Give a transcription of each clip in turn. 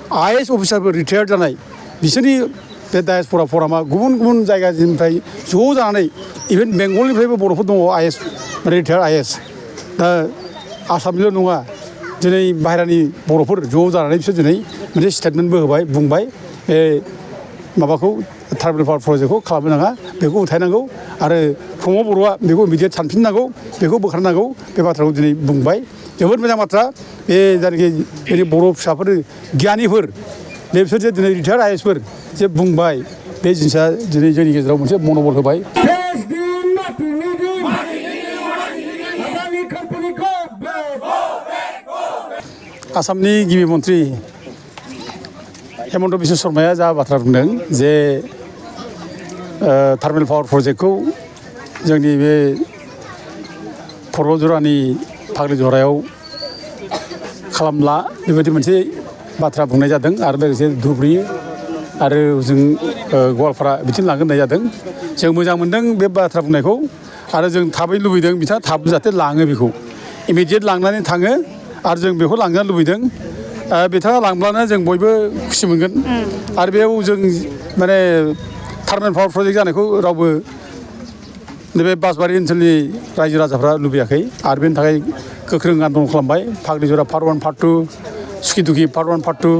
IS अफिसारफोर retire जानाय बिसोरनि बे डायासप'रा फरामा गुबुन गुबुन जायगानिफ्राय ज' जानानै इभेन बेंगलनिफ्रायबो बर'फोर दङ IS रिटायार IS दा आसामनिल' नङा दिनै बाहेरानि बर'फोर ज' जानानै बिसोर दिनै मोनसे स्टेटमेन्टबो होबाय बुंबाय माबाखौ ट्राइबेल पावार प्रजेक्टखौ खालामनो नाङा बेखौ उथायनांगौ आरो प्रमद बर'आ बेखौ इमिडियेट सानफिननांगौ बेखौ बोखारनांगौ बे बाथ्राखौ दिनै बुंबाय जोबोद मोजां बाथ्रा बे जायनाखि बर' फिसाफोर गियानिफोर बे बिसोर जे दिनै रिटायार ISफोर जे बुंबाय बे जिनिसा दिनै जोंनि गेजेराव मोनसे मन'बल होबाय आसामनि गिबि मन्थ्रि हेमन्त बिश्व शर्माया जा बाथ्रा बुंदों जे थार्मेल पावार प्रजेक्टखौ जोंनि बे खर'जरानि फाग्लिजरायाव खालामला बेबायदि मोनसे बाथ्रा बुंनाय जादों आरो लोगोसे धुबुरी आरो जों गवालपारा बिथिं लांगोन होननाय जादों जों मोजां मोनदों बे बाथ्रा बुंनायखौ आरो जों थाबै लुबैदों बिथाङा थाब जाहाथे लाङो बेखौ इमिडियेट लांनानै थाङो आरो जों बेखौ लांनो लुबैदों बिथाङा लांब्लानो जों बयबो खुसि मोनगोन आरो बेयाव जों माने थार्मेल पावार प्रजेक्ट जानायखौ रावबो नैबे बासबारि ओनसोलनि रायजो राजाफ्रा लुबैयाखै आरो बेनि थाखाय गोख्रों आन्दलन खालामबाय फाग्लिजरा पार्ट 1 पार्ट 2 सुखिदुखि पार्ट 1 पार्ट 2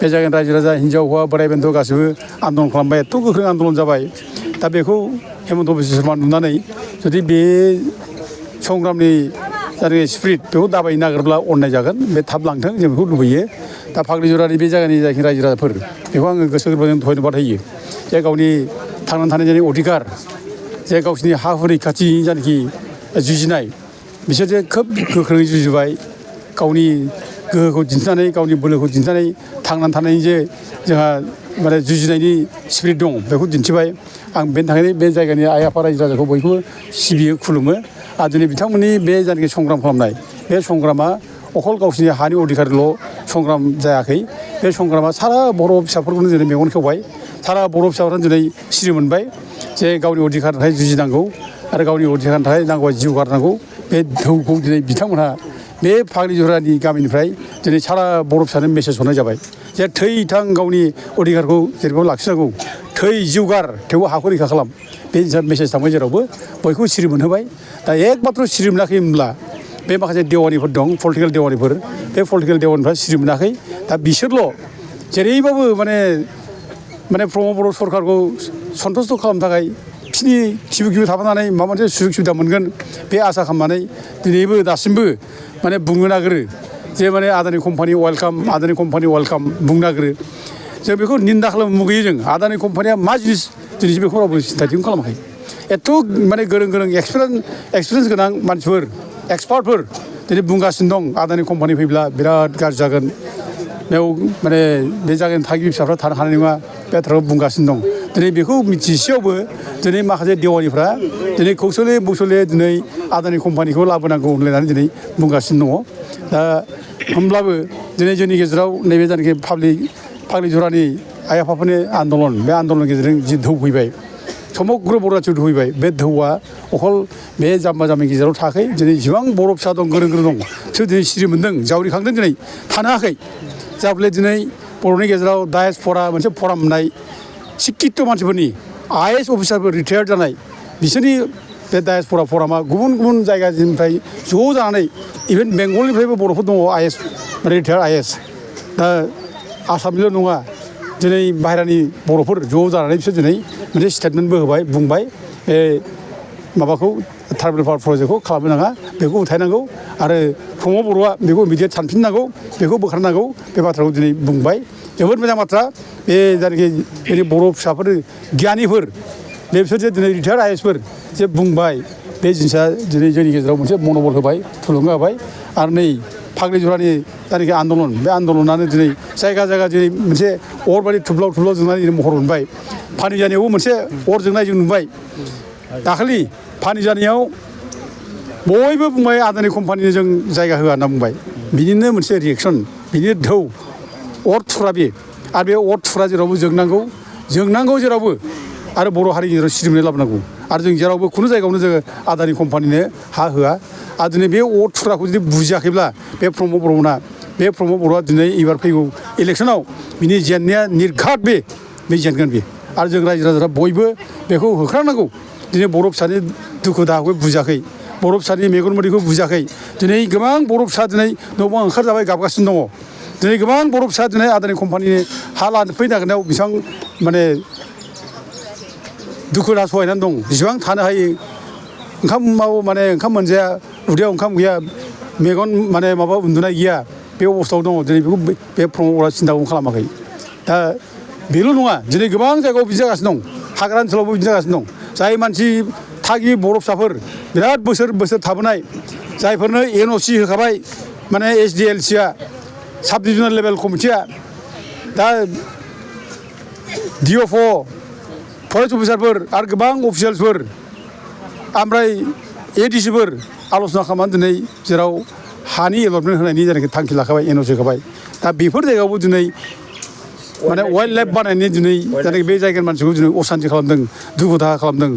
बे जायगानि रायजो राजा हिन्जाव हौवा बोराइ बेन्थ' गासैबो आन्दलन खालामबाय एथ' गोख्रों आन्दलन जाबाय दा बेखौ हेमन्त बिश्व शर्मा नुनानै जुदि बे संग्रामनि जायनाखि स्पिरिट बेखौ दाबायनो नागिरब्ला अननाय जागोन बे थाब लांथों जों बेखौ लुबैयो दा फाग्लिजरानि बे जायगानि जायखि रायजो राजाफोर बेखौ आङो गोसो गोरबोजों धन्यबाद होयो जे गावनि थांनानै थानायनि अधिकार जे गावसिनि हा हु रैखाथि जायनाखि जुजिनाय बिसोर जे खोब गोख्रोङै जुजिबाय गावनि गोहोखौ दिन्थिनानै गावनि बोलोखौ दिन्थिनानै थांनानै थानायनि जे जोंहा माने जुजिनायनि स्पिरिट दं बेखौ दिन्थिबाय आं बेनि थाखायनो बे जायगानि आइ आफा रायजो राजाखौ बयखौबो सिबियो खुलुमो आरो दिनै बिथांमोननि बे जायनाखि संग्राम खालामनाय बे संग्रामा अखल गावसिनि हानि अधिकारल' संग्राम जायाखै बे संग्रामा सारा बर' फिसाफोरखौनो दिनै मेगन खेवबाय सारा बर' फिसाफोरानो दिनै सिरि मोनबाय जे गावनि अधिकारनि थाखाय जुजिनांगौ आरो गावनि अधिकारनि थाखाय नांगौबा जिउ गारनांगौ बे धौखौ दिनै बिथांमोनहा बे फाग्लिजरानि गामिनिफ्राय दिनै सारा बर' फिसानो मेसेज हरनाय जाबाय जे थै थां गावनि अधिकारखौ जेरैबाबो लाखिनांगौ थै जिउ गार थेवबो हाखौ रैखा खालाम बे मेसेज थांबाय जेरावबो बयखौबो सिरि मोनहोबाय दा एकमात्र सिरि मोनाखै होनब्ला बे माखासे देवानिफोर दं पलिटिकेल देवानिफोर बे पलिटिकेल देवानिफ्रा सिरि मोनाखै दा बिसोरल' जेरैबाबो माने प्रमद बर' सरकारखौ सन्थुस्ट' खालामनो थाखाय बिसिनि खिबु थाफानानै माबा मोनसे सुजुग सुबिदा मोनगोन बे आसा खालामनानै दिनैबो दासिमबो माने बुंनो नागिरो जे माने आदानि कम्पानि वेलकाम बुंनो नागिरो जों बेखौ निन्दा खालामनो मुगैयो जों आदानि कम्पानिया मा जिनिस दिनैसिम बेखौ रावबो सिन्थाथिखौनो खालामाखै एथ' माने गोरों एक्सपिरियेन्स गोनां मानसिफोर एक्सपार्टफोर दिनै बुंगासिनो दं आदानि कम्पानि फैब्ला बिराद गाज्रि जागोन बेयाव माने बे जायगानि थागिबि फिसाफ्रा थानो हानाय नङा बे बाथ्राखौ बुंगासिनो दं दिनै बेखौ मिथिसेयावबो दिनै माखासे देवानिफ्रा दिनै कौशले बौशले दिनै आदानि कम्पानिखौ लाबोनांगौ होनलायनानै दिनै बुंगासिनो दङ दा होमब्लाबो दिनै जोंनि गेजेराव नैबे जायनाखि फाग्लिजरानि आइ आफाफोरनि आन्दलन बे आन्दलननि गेजेरजों जि धौ फैबाय समग्र बर' रायजोआव धौफैबाय बे धौआ अखल बे जाम्बा जाम्बिनि गेजेराव थायाखै दिनै जेसेबां बर' फिसा दं गोरों दं बिसोर दिनै सिरि मोन्दों जावरिखांदों दिनै थानो हायाखै जाबले दिनै बर'नि गेजेराव डायासप'रा मोनसे फराम मोननाय शिक्षित मानसिफोरनि IS अफिसारफोर रिटायार जानाय बिसोरनि बे डायासप'रा फरामा गुबुन गुबुन जायगानिफ्राय ज' जानानै इभेन बेंगलनिफ्रायबो बर'फोर दङ IS रिटायार IS दा आसामनिल' नङा दिनै बाहेरानि बर'फोर ज' जानानै बिसोर दिनै मोनसे स्टेटमेन्टबो होबाय बुंबाय बे माबाखौ ट्राइबेल पावार प्रजेक्टखौ खालामनो नाङा बेखौ उथायनांगौ आरो प्रमद बर'आ बेखौ इमिडियेट सानफिननांगौ बेखौ बोखारनांगौ बे बाथ्राखौ दिनै बुंबाय जोबोद मोजां बाथ्रा बे जायनाखि जोंनि बर' फिसाफोर गियानिफोर बे बिसोर जे दिनै रिटायार ISफोर जे बुंबाय बे जिनिसा दिनै जोंनि गेजेराव मोनसे मन'बल होबाय थुलुंगा होबाय आरो नै फाग्लिजरानि जायनाखि आन्दलन बे आन्दलनानो दिनै जायगा दिनै मोनसे अरबायदि थुब्लाव जोंनानै महर मोनबाय पानिजानियावबो मोनसे अर जोंनाय जों नुबाय दाखालि पानिजानियाव बयबो बुंबाय आदानि कम्पानिनो जों जायगा होआ होनना बुंबाय बिनिनो मोनसे रिएक्सन बिनि धौ अर थुरा बे आरो बे अर थुरा जेरावबो जोंनांगौ जेरावबो आरो बर' हारिनि गेजेराव सिरिमोननाय लाबोनांगौ आरो जों जेरावबो खुनु जायगायावनो जोङो आदानि कम्पानिनो हा होआ आरो दिनै बे अर थुराखौ जुदि बुजियाखैब्ला बे प्रमद बर'मोना बे प्रमद बर'आ दिनै एबार फैगौ इलेक्सनाव बिनि जेननाया निर्घात बे जेनगोन बे आरो जों रायजो राजाफ्रा बयबो बेखौ होख्रांनांगौ दिनै बर' फिसानि दुखु दाहाखौ बुजियाखै बर' फिसानि मेगन मोदैखौ बुजियाखै दिनै गोबां बर' फिसा दिनै न' बां ओंखारजाबाय गाबगासिनो दङ दिनै गोबां बर' फिसा दिनै आदानि कम्पानिनि हा लानो फैनो नागिरनायाव बेसेबां माने दुखु दाहा सहायनानै दं जेसेबां थानो हायो ओंखामाव माने ओंखाम मोनजाया उदैयाव ओंखाम गैया मेगन माने माबा उन्दुनाय गैया बे अबस्थायाव दङ दिनै बेखौ बे प्रमद बर'आ सिन्ताखौ खालामाखै दा बेल' नङा दिनै गोबां जायगायाव बिदि जागासिनो दं हाग्रा ओनसोलावबो बिदि जागासिनो दं जाय मानसि थागिबि बर' फिसाफोर बिराद बोसोर थाबोनाय जायफोरनो NOC होखाबाय माने SDLCआ साब डिभिजनेल लेभेल कमिटिया दा DFO फरेस्ट अफिसारफोर आरो गोबां अफिसियेल्सफोर ओमफ्राय ADCफोर आल'सना खालामनानै दिनै जेराव हानि एलटमेन्ट होनायनि जायनाखि थांखि लाखाबाय NOC होखाबाय दा बेफोर जायगायावबो दिनै माने वाइल्ड लाइफ बानायनानै दिनै जायनाखि बे जायगानि मानसिखौ दिनै असान्ति खालामदों दुखु दाहा खालामदों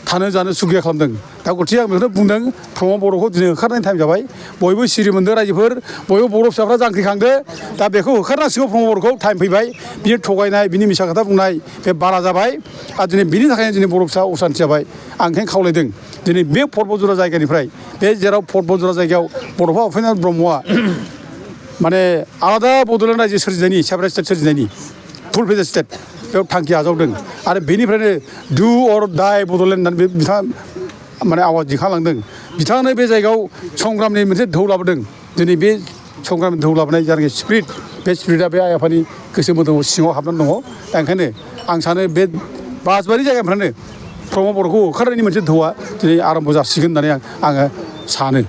थानो जानो सुखिया खालामदों दा गथिखे आं बेखौनो बुंदों प्रमद बर'खौ दिनै होखारनायनि टाइम जाबाय बयबो सिरि मोनदों रायजोफोर बयबो बर' फिसाफ्रा जांख्रिखांदो दा बेखौ होखारनांसिगौ प्रमद बर'खौ टाइम फैबाय बिनि थगायनाय बिनि मिसा खोथा बुंनाय बे बारा जाबाय आरो दिनै बिनि थाखायनो दिनै बर' फिसा असान्ति जाबाय आं ओंखायनो खावलायदों दिनै बे पर्बतजरा जायगानिफ्राय बे जेराव पर्बतजरा जायगायाव बड'फा उपेन्द्र ब्रह्मआ माने आलादा बड'लेण्ड रायजो सोरजिनायनि सेपारेट स्टेट सोरजिनायनि फुल फेजार स्टेट बेयाव थांखि आजावदों आरो बेनिफ्रायनो डु अर डाइ बड'लेण्ड होननानै बिथाङा माने आवाज दिखांलांदों बिथाङानो बे जायगायाव संग्रामनि मोनसे ढौ लाबोदों दिनै बे संग्रामनि ढौ लाबोनाय जायनाखि स्पिरिट बे स्पिरिटआ बे आइ आफानि गोसो मोदोमाव सिङाव हाबनानै दङ दा ओंखायनो आं सानो बे बासबारि जायगानिफ्रायनो प्रमद बर'खौ होखारनायनि मोनसे ढौआ दिनै आरम्भ जासिगोन होननानै आङो सानो